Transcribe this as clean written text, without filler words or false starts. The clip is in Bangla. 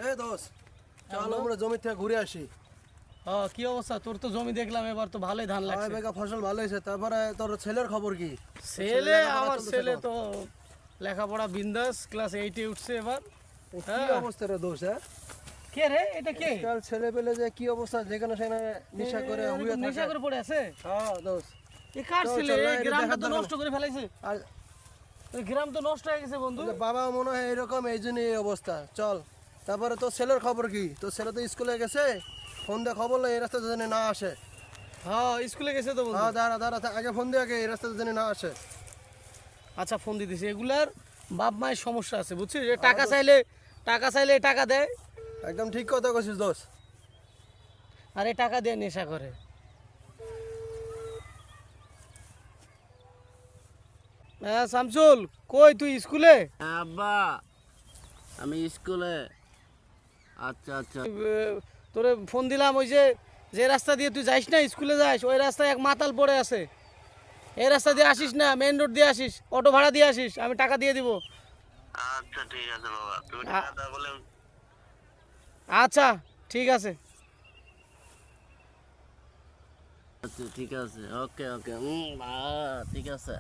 এ দোষ, চল আমরা জমি থেকে ঘুরে আসি। কি অবস্থা তোর? তো জমি দেখলাম এবার তো ভালোই ধান লাগছে। বেগা ফসল ভালো হয়েছে। তারপরে তোর ছেলের খবর কি? ছেলে, আমার ছেলে তো লেখাপড়া বিন্দাস, ক্লাস 8 এ উঠছে এবার। কি অবস্থা রে দোষ? কে রে এটা? কে কাল ছেলে পেলে যে কি অবস্থা, যেখানে সেখানে নেশা করে হুয়ে থাকে। নেশা করে পড়ে আছে? হ্যাঁ দোষ। এ কার চল, ছেলে? চল, এই এটা গ্রামটা দেখার তো দরকার নষ্ট করে ফেলাইছে। আর এই গ্রাম তো নষ্ট হয়ে গেছে বন্ধু। বাবা মনে হয় এরকম, এই জন্য এই অবস্থা। চল, তারপরে তোর ছেলের খবর কি? তোর ছেলে তো স্কুলে গেছে, ফোন দিয়ে খবর লো এই রাস্তাতে যেন না আসে। হ্যাঁ স্কুলে গেছে তো বন্ধু। হ্যাঁ দাঁড়া দাঁড়া, আগে ফোন দিয়ে, আগে এই রাস্তাতে যেন না আসে। আচ্ছা ফোন দিতেছি। এগুলার বাপ মায়ের সমস্যা আছে বুঝছিস? যে টাকা চাইলে টাকা দেয়, একদম ঠিক কথা কইছিস দোষ। আর এই টাকা দিয়ে নেশা করে। হ্যাঁ শামসুল, কই তুই স্কুলে? আব্বা আমি স্কুলে। আচ্ছা আচ্ছা তোরে ফোন দিলাম, ওই যে যে রাস্তা দিয়ে তুই যাইস না স্কুলে যাস, ওই রাস্তায় এক মাতাল পড়ে আছে। এই রাস্তা দিয়ে আসিস না, মেইন রোড দিয়ে আসিস, অটো ভাড়া দিয়ে আসিস, আমি টাকা দিয়ে দিব। আচ্ছা ঠিক আছে বাবা, তুমি টাকা দাও বলে। আচ্ছা ঠিক আছে। আচ্ছা ঠিক আছে, ওকে ওকে, ঠিক আছে।